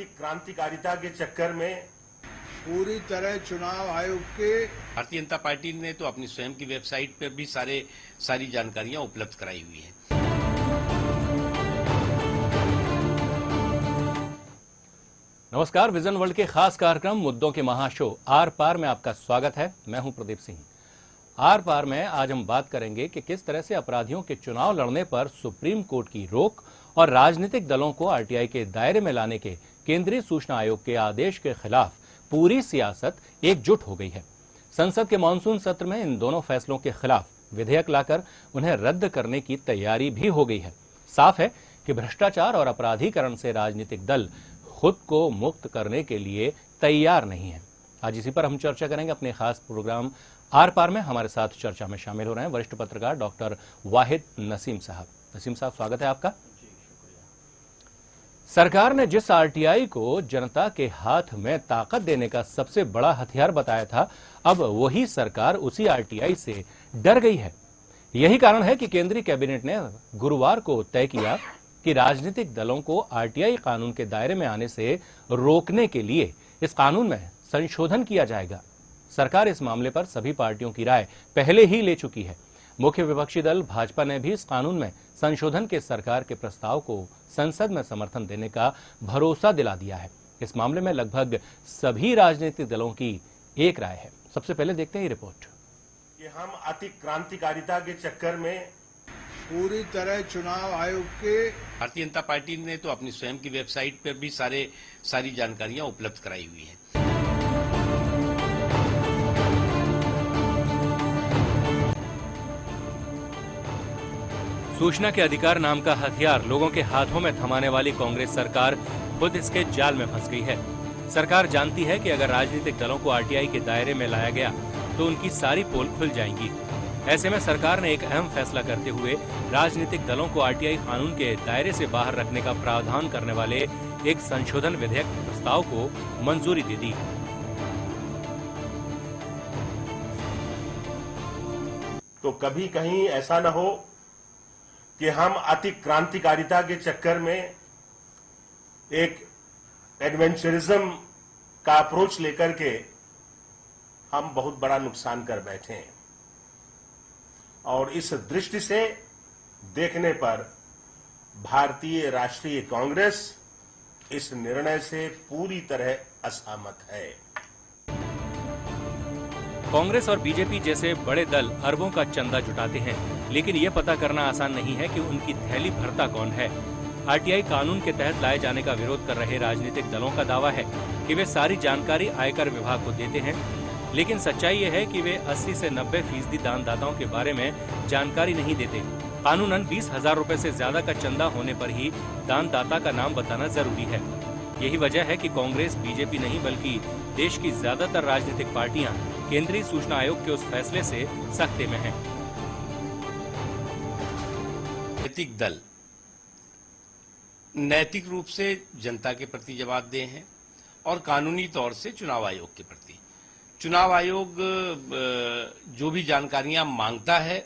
क्रांतिकारिता के चक्कर में पूरी तरह चुनाव आयोग के भारतीय जनता पार्टी ने तो अपनी स्वयं की वेबसाइट पर भी सारी जानकारियां उपलब्ध कराई हुई हैं। नमस्कार, विजन वर्ल्ड के खास कार्यक्रम मुद्दों के महाशो आर पार में आपका स्वागत है। मैं हूं प्रदीप सिंह। आर पार में आज हम बात करेंगे कि किस तरह से अपराधियों के चुनाव लड़ने पर सुप्रीम कोर्ट की रोक और राजनीतिक दलों को आरटीआई के दायरे में लाने के केंद्रीय सूचना आयोग के आदेश के खिलाफ पूरी सियासत एकजुट हो गई है। संसद के मानसून सत्र में इन दोनों फैसलों के खिलाफ विधेयक लाकर उन्हें रद्द करने की तैयारी भी हो गई है। साफ है कि भ्रष्टाचार और अपराधीकरण से राजनीतिक दल खुद को मुक्त करने के लिए तैयार नहीं है। आज इसी पर हम चर्चा करेंगे अपने खास प्रोग्राम आर पार में। हमारे साथ चर्चा में शामिल हो रहे हैं वरिष्ठ पत्रकार डॉक्टर वाहिद नसीम साहब। नसीम साहब, स्वागत है आपका। सरकार ने जिस आरटीआई को जनता के हाथ में ताकत देने का सबसे बड़ा हथियार बताया था, अब वही सरकार उसी आरटीआई से डर गई है। यही कारण है कि केंद्रीय कैबिनेट ने गुरुवार को तय किया कि राजनीतिक दलों को आरटीआई कानून के दायरे में आने से रोकने के लिए इस कानून में संशोधन किया जाएगा। सरकार इस मामले पर सभी पार्टियों की राय पहले ही ले चुकी है। मुख्य विपक्षी दल भाजपा ने भी इस कानून में संशोधन के सरकार के प्रस्ताव को संसद में समर्थन देने का भरोसा दिला दिया है। इस मामले में लगभग सभी राजनीतिक दलों की एक राय है। सबसे पहले देखते हैं ये रिपोर्ट। कि हम अति क्रांतिकारिता के चक्कर में पूरी तरह चुनाव आयोग के भारतीय जनता पार्टी ने तो अपनी स्वयं की वेबसाइट पर भी सारी जानकारियां उपलब्ध कराई हुई हैं। सूचना के अधिकार नाम का हथियार लोगों के हाथों में थमाने वाली कांग्रेस सरकार खुद इसके जाल में फंस गई है। सरकार जानती है कि अगर राजनीतिक दलों को आरटीआई के दायरे में लाया गया तो उनकी सारी पोल खुल जाएंगी। ऐसे में सरकार ने एक अहम फैसला करते हुए राजनीतिक दलों को आरटीआई कानून के दायरे से बाहर रखने का प्रावधान करने वाले एक संशोधन विधेयक प्रस्ताव को मंजूरी दे दी। तो कभी कहीं ऐसा न हो कि हम अति क्रांतिकारिता के चक्कर में एक एडवेंचरिज्म का अप्रोच लेकर के हम बहुत बड़ा नुकसान कर बैठे हैं। और इस दृष्टि से देखने पर भारतीय राष्ट्रीय कांग्रेस इस निर्णय से पूरी तरह असहमत है। कांग्रेस और बीजेपी जैसे बड़े दल अरबों का चंदा जुटाते हैं, लेकिन ये पता करना आसान नहीं है कि उनकी थैली भरता कौन है। आरटीआई कानून के तहत लाए जाने का विरोध कर रहे राजनीतिक दलों का दावा है कि वे सारी जानकारी आयकर विभाग को देते हैं, लेकिन सच्चाई ये है कि वे 80 से 90% दानदाताओं के बारे में जानकारी नहीं देते। कानूनन 20,000 रुपए से ज्यादा का चंदा होने पर ही दानदाता का नाम बताना जरूरी है। यही वजह है कि कांग्रेस, बीजेपी नहीं बल्कि देश की ज्यादातर राजनीतिक पार्टियां केंद्रीय सूचना आयोग के उस फैसले से सख्ते में हैं। नैतिक दल नैतिक रूप से जनता के प्रति जवाबदेह हैं और कानूनी तौर से चुनाव आयोग के प्रति। चुनाव आयोग जो भी जानकारियां मांगता है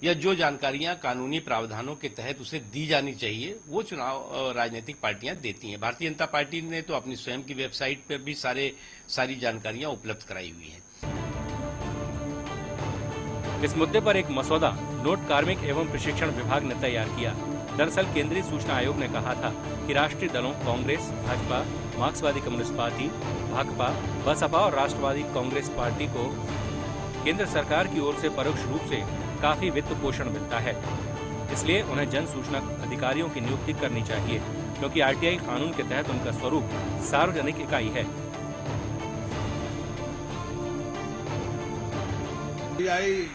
या जो जानकारियां कानूनी प्रावधानों के तहत उसे दी जानी चाहिए, वो चुनाव राजनीतिक पार्टियां देती हैं। भारतीय जनता पार्टी ने तो अपनी स्वयं की वेबसाइट पर भी सारी जानकारियां उपलब्ध कराई हुई हैं। इस मुद्दे पर एक मसौदा नोट कार्मिक एवं प्रशिक्षण विभाग ने तैयार किया। दरअसल केंद्रीय सूचना आयोग ने कहा था कि राष्ट्रीय दलों कांग्रेस, भाजपा, मार्क्सवादी कम्युनिस्ट पार्टी, भाकपा, बसपा और राष्ट्रवादी कांग्रेस पार्टी को केंद्र सरकार की ओर से परोक्ष रूप से काफी वित्त पोषण मिलता है। इसलिए उन्हें जन सूचना अधिकारियों की नियुक्ति करनी चाहिए, क्योंकि आरटीआई कानून के तहत उनका स्वरूप सार्वजनिक इकाई है। आरटीआई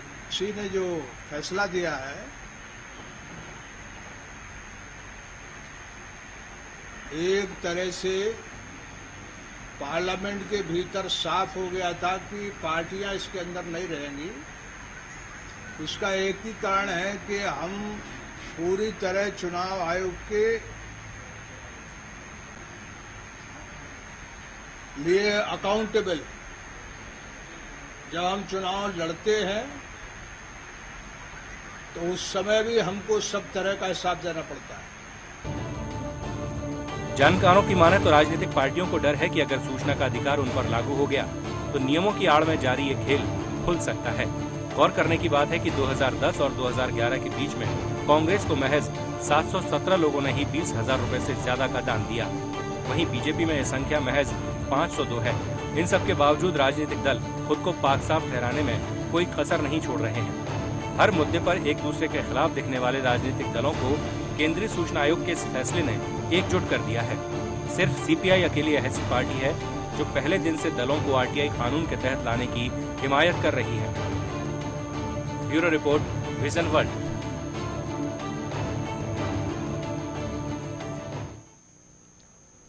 ने जो फैसला दिया है, एक तरह से पार्लियामेंट के भीतर साफ हो गया था कि पार्टियां इसके अंदर नहीं रहेंगी। इसका एक ही कारण है कि हम पूरी तरह चुनाव आयोग के लिए अकाउंटेबल। जब हम चुनाव लड़ते हैं तो उस समय भी हमको सब तरह का हिसाब देना पड़ता है। जानकारों की माने तो राजनीतिक पार्टियों को डर है कि अगर सूचना का अधिकार उन पर लागू हो गया तो नियमों की आड़ में जारी ये खेल खुल सकता है। गौर करने की बात है कि 2010 और 2011 के बीच में कांग्रेस को महज 717 लोगों ने ही 20,000 रुपए से ज्यादा का दान दिया। वहीं बीजेपी में यह संख्या महज 502 है। इन सब के बावजूद राजनीतिक दल खुद को पाक साफ ठहराने में कोई कसर नहीं छोड़ रहे हैं। हर मुद्दे पर एक दूसरे के खिलाफ दिखने वाले राजनीतिक दलों को केंद्रीय सूचना आयोग के इस फैसले ने एकजुट कर दिया है। सिर्फ सीपीआई अकेली ऐसी पार्टी है जो पहले दिन से दलों को आरटीआई कानून के तहत लाने की हिमायत कर रही है। Bureau report, vision world.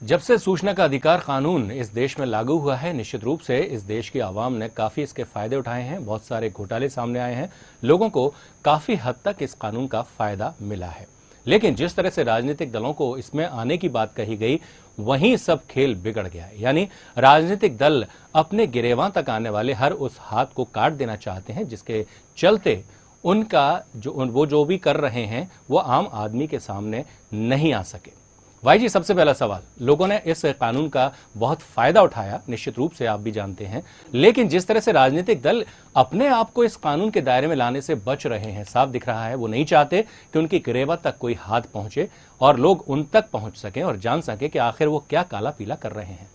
जब से सूचना का अधिकार कानून इस देश में लागू हुआ है, निश्चित रूप से इस देश की आवाम ने काफी इसके फायदे उठाए हैं। बहुत सारे घोटाले सामने आए हैं, लोगों को काफी हद तक इस कानून का फायदा मिला है। लेकिन जिस तरह से राजनीतिक दलों को इसमें आने की बात कही गई, वहीं सब खेल बिगड़ गया है। यानी राजनीतिक दल अपने गिरेबां तक आने वाले हर उस हाथ को काट देना चाहते हैं जिसके चलते उनका वो जो भी कर रहे हैं वो आम आदमी के सामने नहीं आ सके। भाई जी, सबसे पहला सवाल, लोगों ने इस कानून का बहुत फायदा उठाया, निश्चित रूप से आप भी जानते हैं, लेकिन जिस तरह से राजनीतिक दल अपने आप को इस कानून के दायरे में लाने से बच रहे हैं, साफ दिख रहा है वो नहीं चाहते कि उनकी गिरेबा तक कोई हाथ पहुंचे और लोग उन तक पहुंच सकें और जान सके कि आखिर वो क्या काला पीला कर रहे हैं।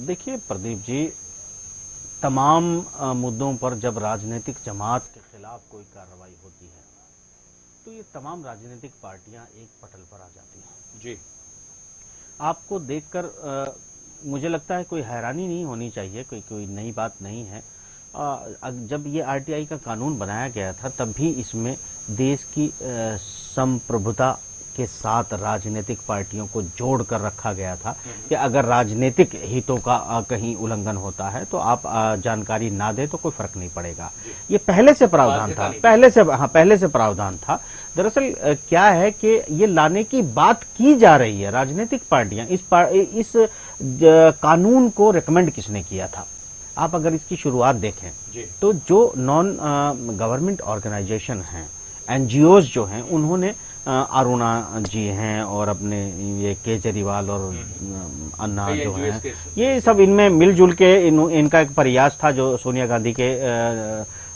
देखिए प्रदीप जी, तमाम मुद्दों पर जब राजनीतिक जमात के खिलाफ कोई कार्रवाई होती है तो ये तमाम राजनीतिक पार्टियां एक पटल पर आ जाती हैं। जी, आपको देखकर मुझे लगता है कोई हैरानी नहीं होनी चाहिए, कोई नई बात नहीं है। जब ये आरटीआई का कानून बनाया गया था तब भी इसमें देश की संप्रभुता के साथ राजनीतिक पार्टियों को जोड़ कर रखा गया था कि अगर राजनीतिक हितों का कहीं उल्लंघन होता है तो आप जानकारी ना दे तो कोई फर्क नहीं पड़ेगा। ये पहले से प्रावधान था, पहले से प्रावधान था। दरअसल क्या है कि ये लाने की बात की जा रही है, राजनीतिक पार्टियां इस कानून को रिकमेंड किसने किया था? आप अगर इसकी शुरुआत देखें तो जो नॉन गवर्नमेंट ऑर्गेनाइजेशन हैं, एनजीओज जो हैं, उन्होंने अरुणा जी हैं और अपने ये केजरीवाल और अन्ना जो हैं, ये सब इनमें मिलजुल के इनका एक प्रयास था जो सोनिया गांधी के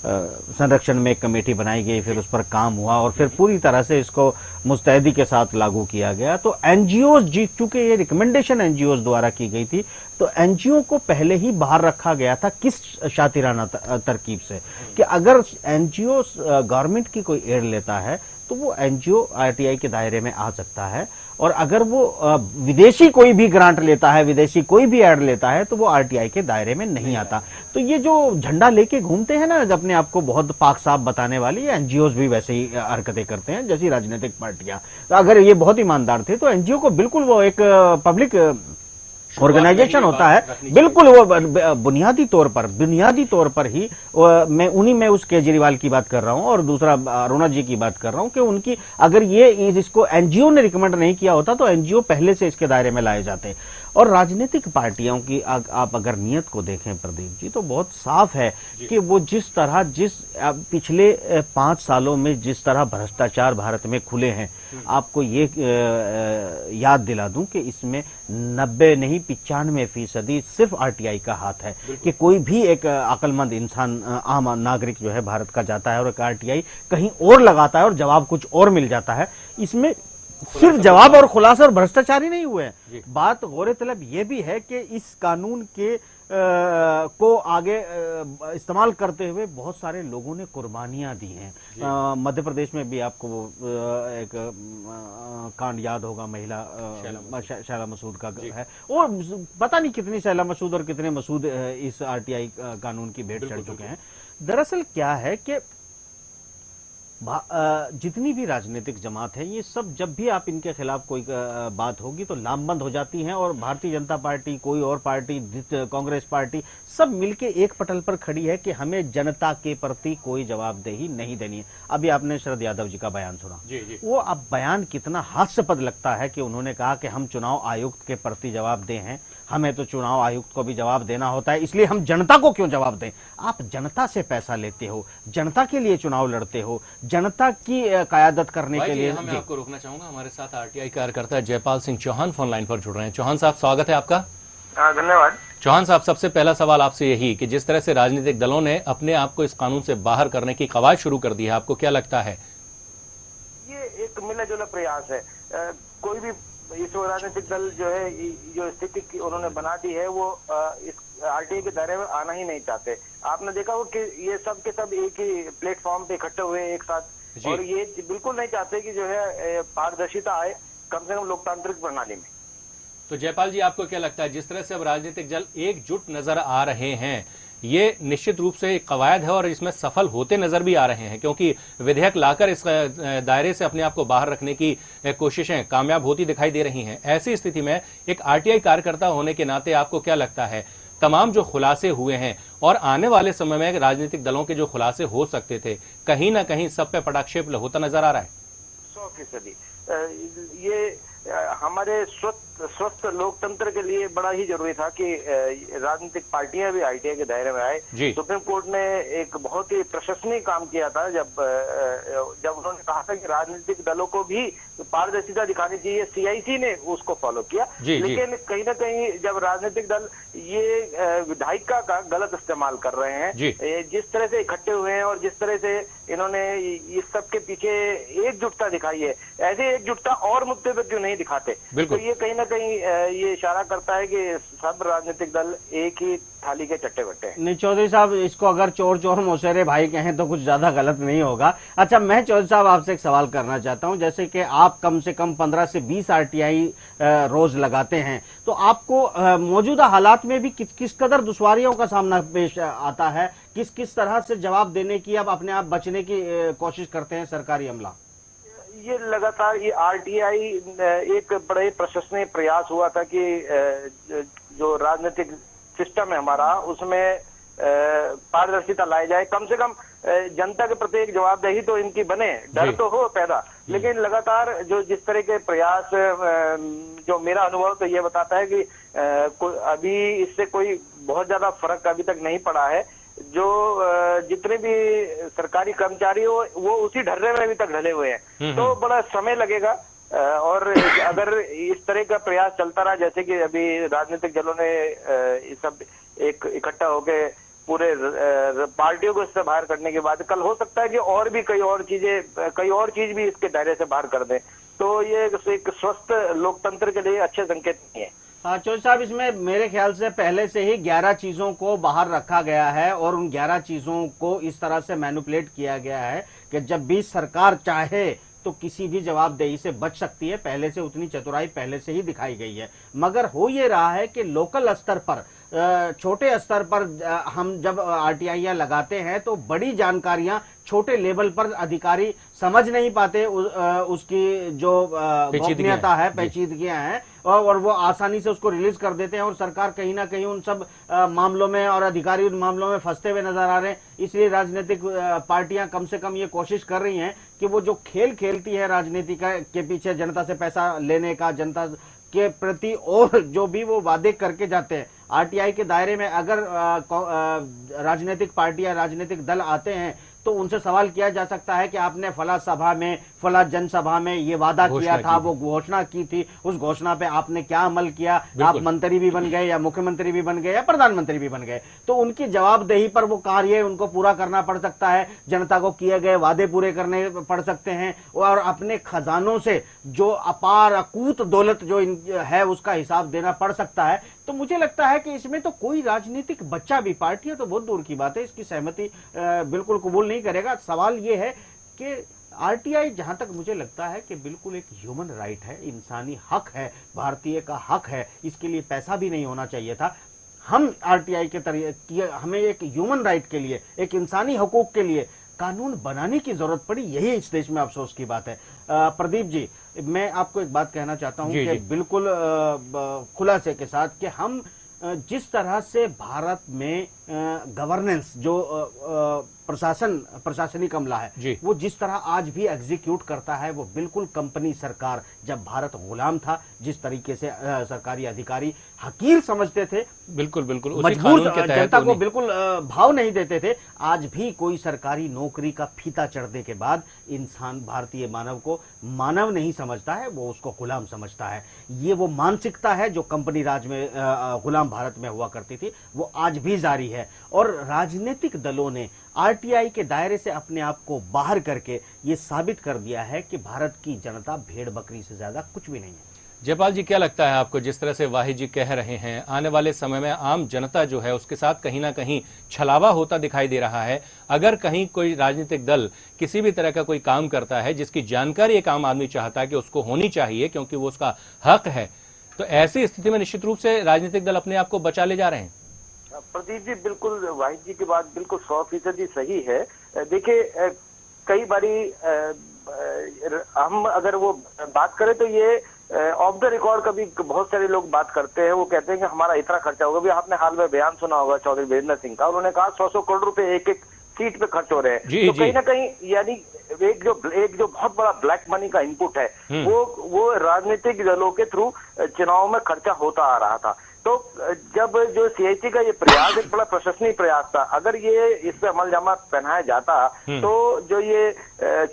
संरक्षण में एक कमेटी बनाई गई, फिर उस पर काम हुआ और फिर पूरी तरह से इसको मुस्तैदी के साथ लागू किया गया। तो एनजीओज जी, चूंकि ये रिकमेंडेशन एनजीओज द्वारा की गई थी, तो एनजीओ को पहले ही बाहर रखा गया था। किस शातिराना तरकीब से कि अगर एनजीओ गवर्नमेंट की कोई एड लेता है तो वो एनजीओ आरटीआई के दायरे में आ सकता है, और अगर वो विदेशी कोई भी ग्रांट लेता है, विदेशी कोई भी एड लेता है तो वो आरटीआई के दायरे में नहीं आता। तो ये जो झंडा लेके घूमते हैं ना, अपने आप को बहुत पाक साफ बताने वाली, एनजीओज भी वैसे ही हरकतें करते हैं जैसी राजनीतिक पार्टियां। तो अगर ये बहुत ईमानदार थे तो एनजीओ को बिल्कुल वो एक पब्लिक ऑर्गेनाइजेशन होता है, बिल्कुल वो बुनियादी तौर पर ही मैं उन्हीं में उस केजरीवाल की बात कर रहा हूं और दूसरा अरुणा जी की बात कर रहा हूं कि उनकी अगर ये इसको एनजीओ ने रिकमेंड नहीं किया होता तो एनजीओ पहले से इसके दायरे में लाए जाते। और राजनीतिक पार्टियों की आप अगर नियत को देखें प्रदीप जी, तो बहुत साफ है कि वो जिस पिछले 5 सालों में जिस तरह भ्रष्टाचार भारत में खुले हैं, आपको ये याद दिला दूं कि इसमें 90 नहीं 95% सिर्फ आरटीआई का हाथ है कि कोई भी एक अक्लमंद इंसान, आम नागरिक जो है भारत का जाता है और एक आरटीआई कहीं और लगाता है और जवाब कुछ और मिल जाता है। इसमें सिर्फ जवाब और खुलासा और भ्रष्टाचार ही नहीं हुए हैं। बात गौर तलब यह भी है कि इस कानून के को आगे इस्तेमाल करते हुए बहुत सारे लोगों ने कुर्बानियां दी हैं। मध्य प्रदेश में भी आपको एक कांड याद होगा, महिला शैला मसूद का है, और पता नहीं कितनी शैला मसूद और कितने मसूद इस आरटीआई कानून की भेंट चढ़ चुके हैं। दरअसल क्या है कि जितनी भी राजनीतिक जमात है, ये सब जब भी आप इनके खिलाफ कोई बात होगी तो लामबंद हो जाती हैं और भारतीय जनता पार्टी, कोई और पार्टी, कांग्रेस पार्टी, सब मिलके एक पटल पर खड़ी है कि हमें जनता के प्रति कोई जवाबदेही नहीं देनी है। अभी आपने शरद यादव जी का बयान सुना, जी। वो अब बयान कितना हास्यास्पद लगता है कि उन्होंने कहा कि हम चुनाव आयुक्त के प्रति जवाबदेह हैं, हमें तो चुनाव आयुक्त को भी जवाब देना होता है, इसलिए हम जनता को क्यों जवाब दें। आप जनता से पैसा लेते हो, जनता के लिए चुनाव लड़ते हो, जनता की कयादत करने के लिए। मैं आपको रोकना चाहूंगा, हमारे साथ आरटीआई कार्यकर्ता जयपाल सिंह चौहान फोन लाइन पर जुड़ रहे हैं। चौहान साहब, स्वागत है आपका। धन्यवाद। चौहान साहब, सबसे पहला सवाल आपसे यही कि जिस तरह से राजनीतिक दलों ने अपने आप को इस कानून से बाहर करने की कवायद शुरू कर दी है, आपको क्या लगता है? ये एक मिला जुला प्रयास है। कोई भी इस राजनीतिक दल जो है, जो स्थिति उन्होंने बना दी है, वो इस आरटीआई के दायरे में आना ही नहीं चाहते। आपने देखा हो कि ये सब के सब एक ही प्लेटफॉर्म पे इकट्ठे हुए एक साथ, और ये बिल्कुल नहीं चाहते कि जो है पारदर्शिता आए कम से कम लोकतांत्रिक प्रणाली में। तो जयपाल जी, आपको क्या लगता है जिस तरह से अब राजनीतिक दल एकजुट नजर आ रहे हैं, ये निश्चित रूप से एक कवायद है और इसमें सफल होते नजर भी आ रहे हैं, क्योंकि विधेयक लाकर इस दायरे से अपने आप को बाहर रखने की कोशिशें कामयाब होती दिखाई दे रही हैं। ऐसी स्थिति में एक आरटीआई कार्यकर्ता होने के नाते आपको क्या लगता है, तमाम जो खुलासे हुए हैं और आने वाले समय में राजनीतिक दलों के जो खुलासे हो सकते थे, कहीं ना कहीं सब पे पटाक्षेप होता नजर आ रहा है? 100%। ये हमारे स्वस्थ लोकतंत्र के लिए बड़ा ही जरूरी था कि राजनीतिक पार्टियां भी आरटीआई के दायरे में आए। सुप्रीम कोर्ट ने एक बहुत ही प्रशंसनीय काम किया था जब उन्होंने कहा था कि राजनीतिक दलों को भी पारदर्शिता दिखानी चाहिए। सीआईसी ने उसको फॉलो किया, लेकिन कहीं ना कहीं जब राजनीतिक दल ये विधायिका का गलत इस्तेमाल कर रहे हैं, जिस तरह से इकट्ठे हुए हैं और जिस तरह से इन्होंने इस सब के पीछे एकजुटता दिखाई है, ऐसे एकजुटता और मुद्दे पे क्यों नहीं दिखाते? तो ये कहीं ना कहीं ये इशारा करता है कि सब राजनीतिक दल एक ही थाली के चट्टे बट्टे हैं। नहीं चौधरी साहब, इसको अगर चोर चोर मौसेरे भाई कहें तो कुछ ज्यादा गलत नहीं होगा। अच्छा, मैं चौधरी साहब आपसे एक सवाल करना चाहता हूं, जैसे कि आप कम से कम 15 से 20 आरटीआई रोज लगाते हैं, तो आपको मौजूदा हालात में भी किस कदर दुश्वारियों का सामना पेश आता है, किस तरह से जवाब देने की अब अपने आप बचने की कोशिश करते हैं सरकारी अमला? ये लगातार ये आरटीआई एक बड़े प्रशंसनीय प्रयास हुआ था कि जो राजनीतिक सिस्टम है हमारा, उसमें पारदर्शिता लाई जाए, कम से कम जनता के प्रति एक जवाबदेही तो इनकी बने, डर तो हो पैदा। लेकिन लगातार जो जिस तरह के प्रयास, जो मेरा अनुभव तो ये बताता है कि अभी इससे कोई बहुत ज्यादा फर्क अभी तक नहीं पड़ा है। जो जितने भी सरकारी कर्मचारी हो वो उसी ढर्रे में अभी तक ढले हुए हैं, तो बड़ा समय लगेगा। और अगर इस तरह का प्रयास चलता रहा, जैसे कि अभी राजनीतिक दलों ने ये सब एक इकट्ठा होकर पूरे पार्टियों को इससे बाहर करने के बाद, कल हो सकता है कि और भी कई और चीज भी इसके दायरे से बाहर कर दें, तो ये एक स्वस्थ लोकतंत्र के लिए अच्छे संकेत नहीं है। चौधरी साहब, इसमें मेरे ख्याल से पहले से ही 11 चीजों को बाहर रखा गया है और उन 11 चीजों को इस तरह से मैनिपुलेट किया गया है कि जब भी सरकार चाहे तो किसी भी जवाबदेही से बच सकती है। पहले से उतनी चतुराई पहले से ही दिखाई गई है, मगर हो ये रहा है कि लोकल स्तर पर, छोटे स्तर पर हम जब आरटीआई लगाते हैं तो बड़ी जानकारियां छोटे लेवल पर अधिकारी समझ नहीं पाते, उसकी जो गोपनीयता है, पेचीदगियां हैं, और वो आसानी से उसको रिलीज कर देते हैं और सरकार कहीं ना कहीं उन सब मामलों में और अधिकारी उन मामलों में फंसते हुए नजर आ रहे हैं। इसलिए राजनीतिक पार्टियां कम से कम ये कोशिश कर रही हैं कि वो जो खेल खेलती है राजनीति के पीछे, जनता से पैसा लेने का, जनता के प्रति और जो भी वो वादे करके जाते हैं, आरटीआई के दायरे में अगर राजनीतिक पार्टियां, राजनीतिक दल आते हैं तो उनसे सवाल किया जा सकता है कि आपने फला सभा में, फला जनसभा में ये वादा किया था, वो घोषणा की थी, उस घोषणा पे आपने क्या अमल किया? आप मंत्री भी बन गए या मुख्यमंत्री भी बन गए या प्रधानमंत्री भी बन गए, तो उनकी जवाबदेही पर वो कार्य उनको पूरा करना पड़ सकता है, जनता को किए गए वादे पूरे करने पड़ सकते हैं, और अपने खजानों से जो अपार अकूत दौलत जो है उसका हिसाब देना पड़ सकता है। तो मुझे लगता है कि इसमें तो कोई राजनीतिक बच्चा भी, पार्टियां तो बहुत दूर की बात है, इसकी सहमति बिल्कुल कबूल नहीं करेगा। सवाल ये है कि आरटीआई, जहां तक मुझे लगता है कि बिल्कुल एक ह्यूमन राइट है, इंसानी हक है, भारतीय का हक है, इसके लिए पैसा भी नहीं होना चाहिए था। हम आरटीआई के तरीके, हमें एक ह्यूमन राइट के लिए, एक इंसानी हकूक के लिए कानून बनाने की जरूरत पड़ी, यही इस देश में अफसोस की बात है। प्रदीप जी, मैं आपको एक बात कहना चाहता हूं कि बिल्कुल खुलासे के साथ कि हम जिस तरह से भारत में गवर्नेंस जो प्रशासनिक अमला है वो जिस तरह आज भी एग्जीक्यूट करता है, वो बिल्कुल कंपनी सरकार, जब भारत गुलाम था जिस तरीके से सरकारी अधिकारी हकीर समझते थे, बिल्कुल बिल्कुल मजबूर जनता को बिल्कुल भाव नहीं देते थे, आज भी कोई सरकारी नौकरी का फीता चढ़ने के बाद इंसान भारतीय मानव को मानव नहीं समझता है, वो उसको गुलाम समझता है। ये वो मानसिकता है जो कंपनी राज में गुलाम भारत में हुआ करती थी, वो आज भी जारी है। और राजनीतिक दलों ने आरटीआई के दायरे से अपने आप को बाहर करके ये साबित कर दिया है कि भारत की जनता भेड़ बकरी से ज्यादा कुछ भी नहीं है। जयपाल जी, क्या लगता है आपको, जिस तरह से वाहिद जी कह रहे हैं, आने वाले समय में आम जनता जो है उसके साथ कहीं ना कहीं छलावा होता दिखाई दे रहा है? अगर कहीं कोई राजनीतिक दल किसी भी तरह का कोई काम करता है जिसकी जानकारी एक आम आदमी चाहता है कि उसको होनी चाहिए क्योंकि वो उसका हक है, तो ऐसी स्थिति में निश्चित रूप से राजनीतिक दल अपने आप को बचा ले जा रहे हैं। प्रदीप जी, बिल्कुल वाहिद जी की बात बिल्कुल 100% सही है। देखिए, कई बारी हम अगर वो बात करें तो ये ऑफ द रिकॉर्ड कभी बहुत सारे लोग बात करते हैं, वो कहते हैं कि हमारा इतना खर्चा होगा। भी आपने हाल में बयान सुना होगा चौधरी वीरेंद्र सिंह का, उन्होंने कहा 100 करोड़ रुपए एक एक सीट पे खर्च हो रहे हैं। तो कहीं ना कहीं यानी एक जो बहुत बड़ा ब्लैक मनी का इनपुट है वो राजनीतिक दलों के थ्रू चुनाव में खर्चा होता आ रहा था। तो जब जो सीआईटी का ये प्रयास एक बड़ा प्रशंसनीय प्रयास था, अगर ये इस पे अमल जामा पहनाया जाता तो जो ये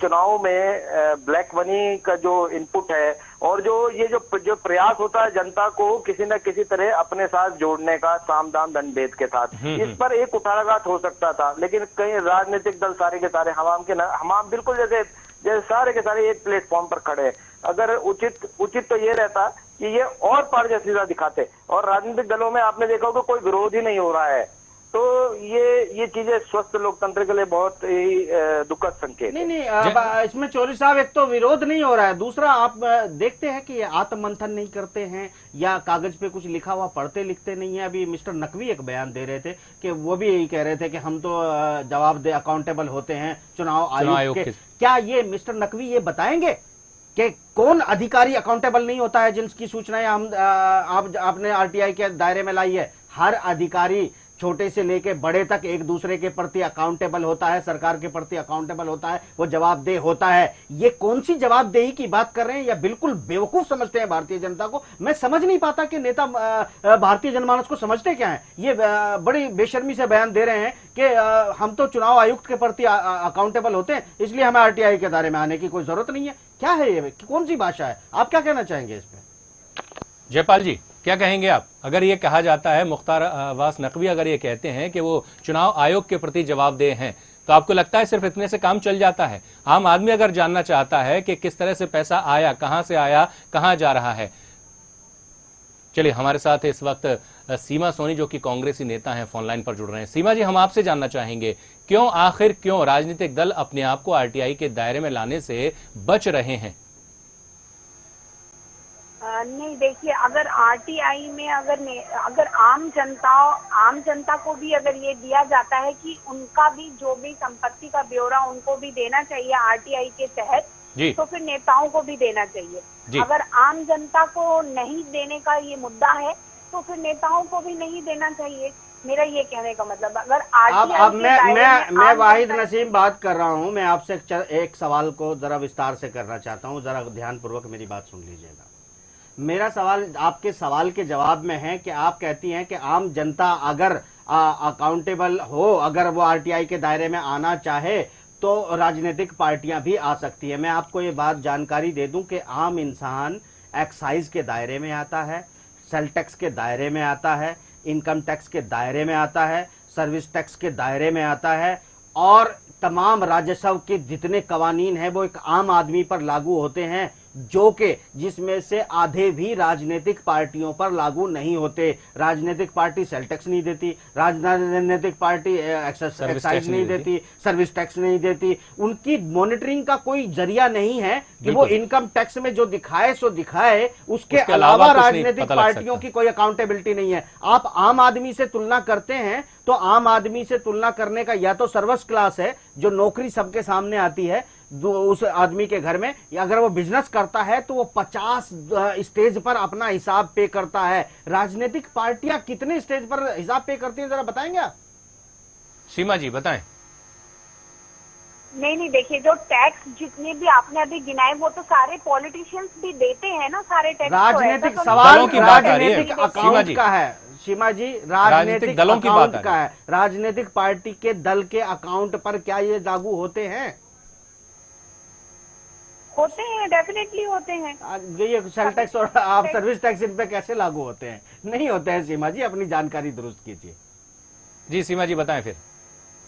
चुनाव में ब्लैक मनी का जो इनपुट है और जो प्रयास होता है जनता को किसी न किसी तरह अपने साथ जोड़ने का, साम दाम दंड भेद के साथ, इस पर एक कुठाराघात हो सकता था। लेकिन कई राजनीतिक दल सारे के सारे हमाम बिल्कुल जैसे सारे के सारे एक प्लेटफॉर्म पर खड़े हैं। अगर उचित तो ये रहता कि ये और पारदर्शिता दिखाते, और राजनीतिक दलों में आपने देखा होगा कोई विरोध ही नहीं हो रहा है, तो ये चीजें स्वस्थ लोकतंत्र के लिए बहुत ही दुखद संकेत नहीं, इसमें चौधरी साहब एक तो विरोध नहीं हो रहा है, दूसरा आप देखते हैं कि ये आत्ममंथन नहीं करते हैं या कागज पे कुछ लिखा हुआ पढ़ते लिखते नहीं है। अभी मिस्टर नकवी एक बयान दे रहे थे कि वो भी यही कह रहे थे कि हम तो जवाब दे अकाउंटेबल होते हैं चुनाव आयोग के। क्या ये मिस्टर नकवी ये बताएंगे कि कौन अधिकारी अकाउंटेबल नहीं होता है जिनकी सूचनाएं आपने आरटीआई के दायरे में लाई है? हर अधिकारी छोटे से लेके बड़े तक एक दूसरे के प्रति अकाउंटेबल होता है, सरकार के प्रति अकाउंटेबल होता है, वो जवाबदेह होता है। ये कौन सी जवाबदेही की बात कर रहे हैं या बिल्कुल बेवकूफ समझते हैं भारतीय जनता को? मैं समझ नहीं पाता कि नेता भारतीय जनमानस को समझते क्या है। ये बड़ी बेशर्मी से बयान दे रहे हैं कि हम तो चुनाव आयुक्त के प्रति अकाउंटेबल होते हैं, इसलिए हमें आरटीआई के दायरे में आने की कोई जरूरत नहीं है। क्या है ये, कौन सी भाषा है? आप क्या कहना चाहेंगे इस पे? जयपाल जी, क्या कहेंगे आप? अगर ये कहा जाता है, मुख्तार अब्बास नकवी अगर ये कहते हैं कि वो चुनाव आयोग के प्रति जवाबदेह हैं, तो आपको लगता है सिर्फ इतने से काम चल जाता है? आम आदमी अगर जानना चाहता है कि किस तरह से पैसा आया, कहां से आया, कहां जा रहा है। चलिए, हमारे साथ इस वक्त सीमा सोनी जो कि कांग्रेसी नेता हैं फोन लाइन पर जुड़ रहे हैं। सीमा जी, हम आपसे जानना चाहेंगे आखिर क्यों राजनीतिक दल अपने आप को आरटीआई के दायरे में लाने से बच रहे हैं? नहीं, देखिए, अगर आरटीआई में अगर आम जनता को भी अगर ये दिया जाता है कि उनका भी जो भी संपत्ति का ब्यौरा उनको भी देना चाहिए आरटीआई के तहत, तो फिर नेताओं को भी देना चाहिए। अगर आम जनता को नहीं देने का ये मुद्दा है तो फिर नेताओं को भी नहीं देना चाहिए। मेरा ये कहने का मतलब, अगर अब मैं वाहिद नसीम बात कर रहा हूँ, मैं आपसे एक सवाल को जरा विस्तार से करना चाहता हूँ, जरा ध्यानपूर्वक मेरी बात सुन लीजिएगा। मेरा सवाल आपके सवाल के जवाब में है कि आप कहती हैं कि आम जनता अगर अकाउंटेबल हो, अगर वो आरटीआई के दायरे में आना चाहे तो राजनीतिक पार्टियां भी आ सकती है। मैं आपको ये बात जानकारी दे दूं कि आम इंसान एक्साइज के दायरे में आता है, सेल टैक्स के दायरे में आता है, इनकम टैक्स के दायरे में आता है, सर्विस टैक्स के दायरे में आता है, और तमाम राजस्व के जितने कवानीन हैं वो एक आम आदमी पर लागू होते हैं, जो कि जिसमें से आधे भी राजनीतिक पार्टियों पर लागू नहीं होते। राजनीतिक पार्टी सेल टैक्स नहीं देती, राजनीतिक पार्टी एक्साइज नहीं देती, सर्विस टैक्स नहीं देती, उनकी मॉनिटरिंग का कोई जरिया नहीं है कि वो इनकम टैक्स में जो दिखाए सो दिखाए, उसके अलावा राजनीतिक पार्टियों की कोई अकाउंटेबिलिटी नहीं है। आप आम आदमी से तुलना करते हैं तो आम आदमी से तुलना करने का या तो सर्विस क्लास है जो नौकरी सबके सामने आती है, उस आदमी के घर में, या अगर वो बिजनेस करता है तो वो 50 स्टेज पर अपना हिसाब पे करता है। राजनीतिक पार्टियां कितने स्टेज पर हिसाब पे करती हैं, जरा बताएंगे आप? सीमा जी बताएं। नहीं, देखिए, जो टैक्स जितने भी आपने अभी गिनाए वो तो सारे पॉलिटिशियंस भी देते हैं ना, सारे टैक्स। राजनीतिक तो सवाल दलों की बात आ रही है। राजनीतिक सीमा अकाउंट जी। का है सीमा जी, राजनीतिक दलों की बात अकाउंट आ का है। राजनीतिक पार्टी के दल के अकाउंट पर क्या ये लागू होते हैं? होते हैं, डेफिनेटली होते हैं। ये सेल टैक्स और आप सर्विस टैक्स इन पे कैसे लागू होते हैं? नहीं होते हैं सीमा जी, अपनी जानकारी दुरुस्त कीजिए। जी सीमा जी बताएं फिर।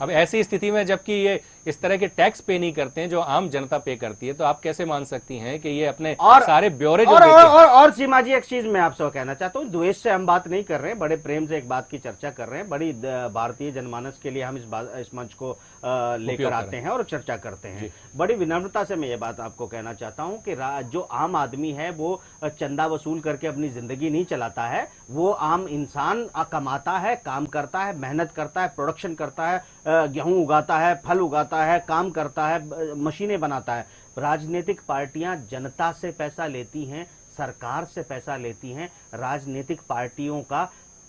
अब ऐसी स्थिति में जबकि ये इस तरह के टैक्स पे नहीं करते हैं जो आम जनता पे करती है, तो आप कैसे मान सकती हैं कि ये अपने सारे ब्यौरे जो देते हैं? और सीमा जी, एक चीज मैं आपसे कहना चाहता हूँ, द्वेष से हम बात नहीं कर रहे हैं, बड़े प्रेम से एक बात की चर्चा कर रहे हैं। बड़ी भारतीय जनमानस के लिए हम इस मंच को लेकर आते हैं और चर्चा करते हैं। बड़ी विनम्रता से मैं ये बात आपको कहना चाहता हूँ कि जो आम आदमी है वो चंदा वसूल करके अपनी जिंदगी नहीं चलाता है। वो आम इंसान कमाता है, काम करता है, मेहनत करता है, प्रोडक्शन करता है, गेहूं उगाता है, फल उगाता है, काम करता है, मशीनें बनाता है। राजनीतिक पार्टियां जनता से पैसा लेती हैं, सरकार से पैसा लेती हैं। राजनीतिक पार्टियों का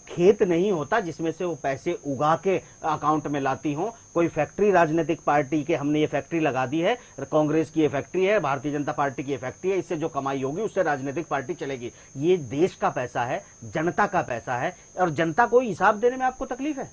खेत नहीं होता जिसमें से वो पैसे उगा के अकाउंट में लाती हों। कोई फैक्ट्री राजनीतिक पार्टी के, हमने ये फैक्ट्री लगा दी है, कांग्रेस की ये फैक्ट्री है, भारतीय जनता पार्टी की ये फैक्ट्री है, इससे जो कमाई होगी उससे राजनीतिक पार्टी चलेगी। ये देश का पैसा है, जनता का पैसा है, और जनता को हिसाब देने में आपको तकलीफ है?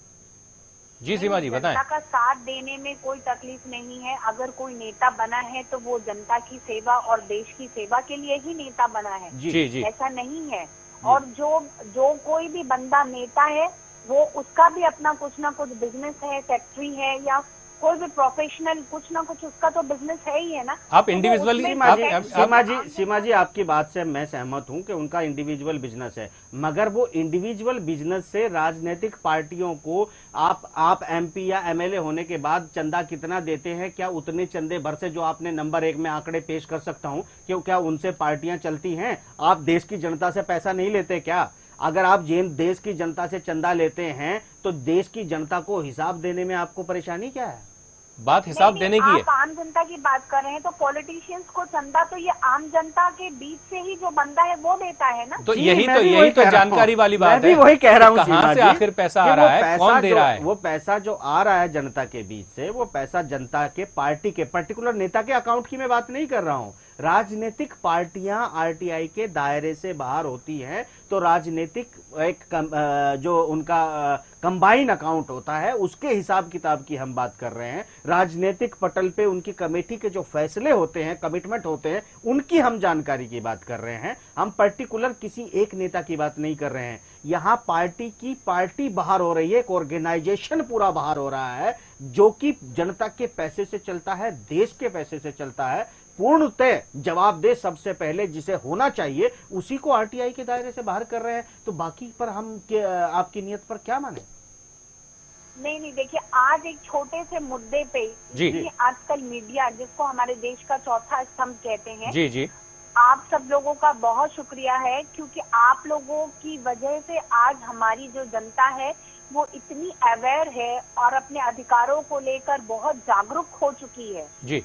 जी सीमा जी बताएं। जनता का साथ देने में कोई तकलीफ नहीं है। अगर कोई नेता बना है तो वो जनता की सेवा और देश की सेवा के लिए ही नेता बना है। जी। ऐसा नहीं है। और जो कोई भी बंदा नेता है वो उसका भी अपना कुछ ना कुछ बिजनेस है, फैक्ट्री है, या कोई भी प्रोफेशनल कुछ ना कुछ उसका तो बिजनेस है ही है ना। आप इंडिविजुअली सीमा जी आपकी बात से मैं सहमत हूं कि उनका इंडिविजुअल बिजनेस है, मगर वो इंडिविजुअल बिजनेस से राजनीतिक पार्टियों को आप एमपी या एमएलए होने के बाद चंदा कितना देते हैं? क्या उतने चंदे भर से जो आपने नंबर 1 में आंकड़े पेश कर सकता हूं कि क्या उनसे पार्टियां चलती हैं? आप देश की जनता से पैसा नहीं लेते क्या? अगर आप देश की जनता से चंदा लेते हैं तो देश की जनता को हिसाब देने में आपको परेशानी क्या है? बात हिसाब देने की है। आप आम जनता की बात कर रहे हैं तो पॉलिटिशियंस को चंदा तो ये आम जनता के बीच से ही जो बंदा है वो देता है ना। तो यही तो जानकारी वाली बात है। मैं भी वही कह रहा हूँ, कहां से आखिर पैसा आ रहा है, कौन दे रहा है? वो पैसा जो आ रहा है जनता के बीच से, वो पैसा जनता के पार्टी के पर्टिकुलर नेता के अकाउंट की मैं बात नहीं कर रहा हूँ। राजनीतिक पार्टियां आरटीआई के दायरे से बाहर होती हैं तो राजनीतिक जो उनका कंबाइन अकाउंट होता है उसके हिसाब किताब की हम बात कर रहे हैं। राजनीतिक पटल पे उनकी कमेटी के जो फैसले होते हैं, कमिटमेंट होते हैं, उनकी हम जानकारी की बात कर रहे हैं। हम पर्टिकुलर किसी एक नेता की बात नहीं कर रहे हैं। यहां पार्टी बाहर हो रही है, एक ऑर्गेनाइजेशन पूरा बाहर हो रहा है जो कि जनता के पैसे से चलता है, देश के पैसे से चलता है। पूर्णतः जवाबदेह सबसे पहले जिसे होना चाहिए उसी को आरटीआई के दायरे से बाहर कर रहे हैं, तो बाकी पर हम आपकी नियत पर क्या माने? नहीं, देखिए, आज एक छोटे से मुद्दे पे जी आजकल मीडिया, जिसको हमारे देश का चौथा स्तंभ कहते हैं, जी आप सब लोगों का बहुत शुक्रिया है, क्योंकि आप लोगों की वजह से आज हमारी जो जनता है वो इतनी अवेयर है और अपने अधिकारों को लेकर बहुत जागरूक हो चुकी है। जी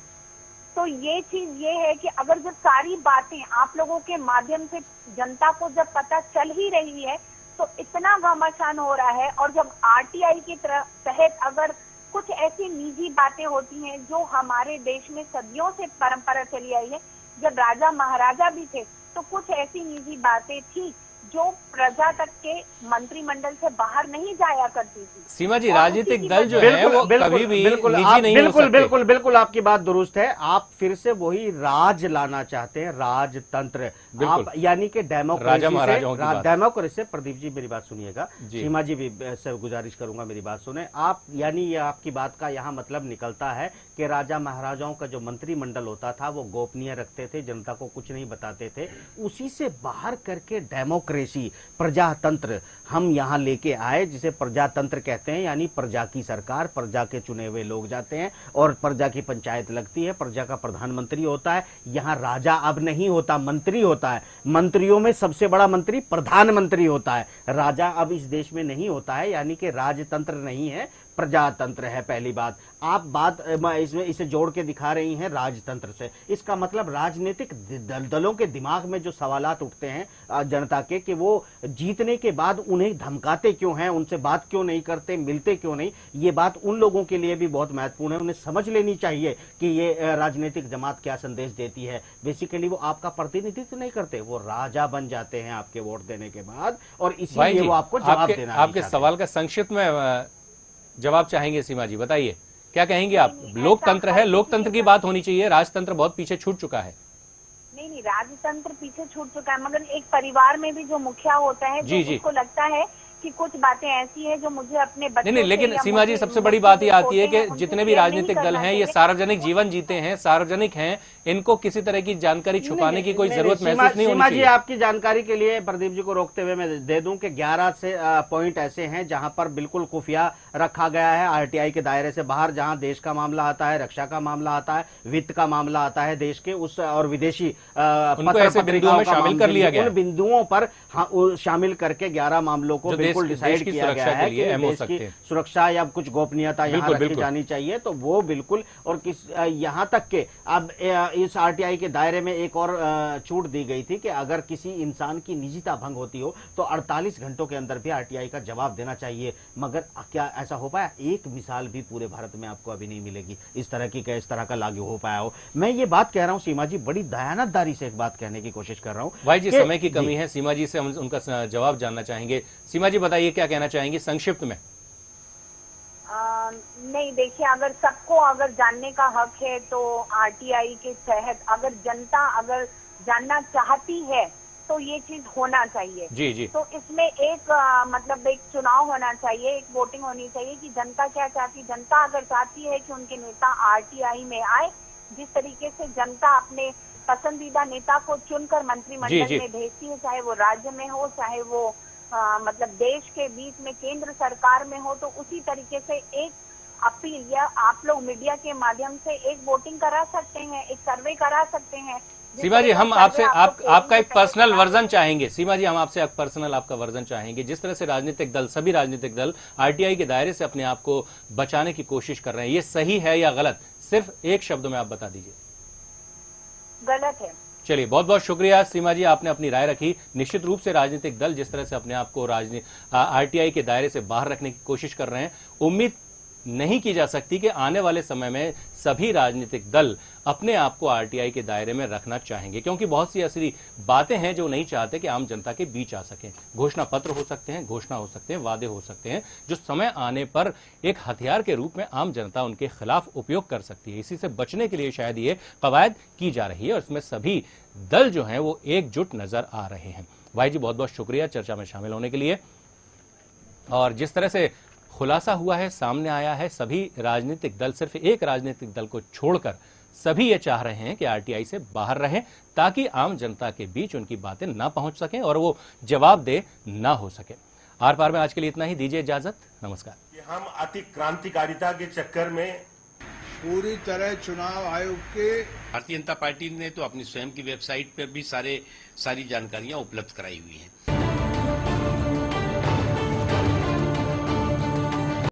तो ये चीज ये है कि अगर जब सारी बातें आप लोगों के माध्यम से जनता को जब पता चल ही रही है तो इतना घमासान हो रहा है। और जब आरटीआई के तहत अगर कुछ ऐसी निजी बातें होती हैं जो हमारे देश में सदियों से परंपरा चली आई है, जब राजा महाराजा भी थे तो कुछ ऐसी निजी बातें थी जो प्रजा तक के मंत्रिमंडल से बाहर नहीं जाया करती थी। सीमा जी, राजनीतिक दल जो है वो कभी भी निजी नहीं हो सकते। बिल्कुल आपकी बात दुरुस्त है। आप फिर से वही राज लाना चाहते हैं, राजतंत्र, आप यानी कि डेमोक्रेसी से। प्रदीप जी मेरी बात सुनिएगा, सीमा जी भी से गुजारिश करूंगा मेरी बात सुने आप। यानी ये आपकी बात का यहाँ मतलब निकलता है कि राजा महाराजाओं का जो मंत्रिमंडल होता था वो गोपनीय रखते थे, जनता को कुछ नहीं बताते थे। उसी से बाहर करके डेमोक्रेसी, प्रजातंत्र हम यहाँ लेके आए, जिसे प्रजातंत्र कहते हैं। यानी प्रजा की सरकार, प्रजा के चुने हुए लोग जाते हैं और प्रजा की पंचायत लगती है, प्रजा का प्रधानमंत्री होता है। यहाँ राजा अब नहीं होता, मंत्री होता है। मंत्रियों में सबसे बड़ा मंत्री प्रधानमंत्री होता है। राजा अब इस देश में नहीं होता है, यानी कि राजतंत्र नहीं है, प्रजातंत्र है। पहली बात आप बात इसमें इसे जोड़ के दिखा रही हैं राजतंत्र से। इसका मतलब राजनीतिक दलों के दिमाग में जो सवालात उठते हैं जनता के कि वो जीतने के बाद उन्हें धमकाते क्यों हैं, उनसे बात क्यों नहीं करते, मिलते क्यों नहीं, ये बात उन लोगों के लिए भी बहुत महत्वपूर्ण है। उन्हें समझ लेनी चाहिए कि ये राजनीतिक जमात क्या संदेश देती है। बेसिकली वो आपका प्रतिनिधित्व नहीं करते, वो राजा बन जाते हैं आपके वोट देने के बाद, और इसीलिए वो आपको जवाब देना नहीं आपके सवाल का संक्षिप्त में जवाब चाहेंगे सीमा जी, बताइए क्या कहेंगे आप? लोकतंत्र है, लोकतंत्र की बात होनी चाहिए, राजतंत्र बहुत पीछे छूट चुका है। नहीं, राजतंत्र पीछे छूट चुका है, मगर एक परिवार में भी जो मुखिया होता है, जो उसको लगता है कि कुछ बातें ऐसी हैं जो मुझे अपने बच्चों नहीं, लेकिन सीमा जी सबसे बड़ी बात ये आती है कि जितने भी राजनीतिक दल हैं ये सार्वजनिक जीवन जीते हैं, सार्वजनिक हैं, इनको किसी तरह की जानकारी छुपाने की कोई जरूरत महसूस नहीं होनी चाहिए। सीमा जी आपकी जानकारी के लिए प्रदीप जी को रोकते हुए मैं दे दूं कि 11 से पॉइंट ऐसे हैं जहां पर बिल्कुल खुफिया रखा गया है आरटीआई के दायरे से बाहर, जहां देश का मामला आता है, रक्षा का मामला आता है, वित्त का मामला आता है देश के, उस और विदेशी बिंदुओं में शामिल कर लिया गया, उन बिंदुओं पर शामिल करके 11 मामलों को बिल्कुल डिसाइड किया गया है कि देश की सुरक्षा या कुछ गोपनीयता यहाँ रखी जानी चाहिए। तो वो बिल्कुल, और यहाँ तक के अब इस आरटीआई के दायरे में एक और छूट दी गई थी कि अगर किसी इंसान की निजता भंग होती हो तो 48 घंटों के अंदर भी आरटीआई का जवाब देना चाहिए। मगर क्या ऐसा हो पाया? एक मिसाल भी पूरे भारत में आपको अभी नहीं मिलेगी इस तरह की, इस तरह का लागू हो पाया हो। मैं ये बात कह रहा हूँ सीमा जी, बड़ी दयानतदारी से एक बात कहने की कोशिश कर रहा हूँ। भाई जी समय की कमी है, सीमा जी से हम उनका जवाब जानना चाहेंगे। सीमा जी बताइए क्या कहना चाहेंगे संक्षिप्त में? नहीं, देखिए, अगर सबको अगर जानने का हक है तो आरटीआई के तहत अगर जनता अगर जानना चाहती है तो ये चीज होना चाहिए। जी जी। तो इसमें एक मतलब एक चुनाव होना चाहिए, एक वोटिंग होनी चाहिए कि जनता क्या चाहती। जनता अगर चाहती है कि उनके नेता आरटीआई में आए, जिस तरीके से जनता अपने पसंदीदा नेता को चुनकर मंत्रिमंडल में भेजती है, चाहे वो राज्य में हो, चाहे वो मतलब देश के बीच में केंद्र सरकार में हो, तो उसी तरीके से एक अपील या आप लोग मीडिया के माध्यम से एक वोटिंग करा सकते हैं, एक सर्वे करा सकते हैं। सीमा जी हम आपसे आपका एक पर्सनल वर्जन चाहेंगे। सीमा जी हम आपसे एक पर्सनल आपका वर्जन चाहेंगे। जिस तरह से राजनीतिक दल, सभी राजनीतिक दल आरटीआई के दायरे से अपने आप को बचाने की कोशिश कर रहे हैं, ये सही है या गलत? सिर्फ एक शब्द में आप बता दीजिए। गलत है। चलिए बहुत बहुत शुक्रिया सीमा जी, आपने अपनी राय रखी। निश्चित रूप से राजनीतिक दल जिस तरह से अपने आप को आरटीआई के दायरे से बाहर रखने की कोशिश कर रहे हैं, उम्मीद नहीं की जा सकती कि आने वाले समय में सभी राजनीतिक दल अपने आप को आरटीआई के दायरे में रखना चाहेंगे, क्योंकि बहुत सी ऐसी बातें हैं जो नहीं चाहते कि आम जनता के बीच आ सकें। घोषणा पत्र हो सकते हैं, घोषणा हो सकते हैं, वादे हो सकते हैं, जो समय आने पर एक हथियार के रूप में आम जनता उनके खिलाफ उपयोग कर सकती है। इसी से बचने के लिए शायद ये कवायद की जा रही है और इसमें सभी दल जो हैं वो एकजुट नजर आ रहे हैं। भाई जी बहुत बहुत शुक्रिया चर्चा में शामिल होने के लिए। और जिस तरह से खुलासा हुआ है, सामने आया है, सभी राजनीतिक दल, सिर्फ एक राजनीतिक दल को छोड़कर सभी ये चाह रहे हैं कि आरटीआई से बाहर रहें, ताकि आम जनता के बीच उनकी बातें ना पहुंच सकें और वो जवाबदेह ना हो सके। आर पार में आज के लिए इतना ही, दीजिए इजाजत, नमस्कार। हम अति क्रांतिकारिता के चक्कर में पूरी तरह चुनाव आयोग के भारतीय जनता पार्टी ने तो अपनी स्वयं की वेबसाइट पर भी सारी जानकारियां उपलब्ध कराई हुई हैं।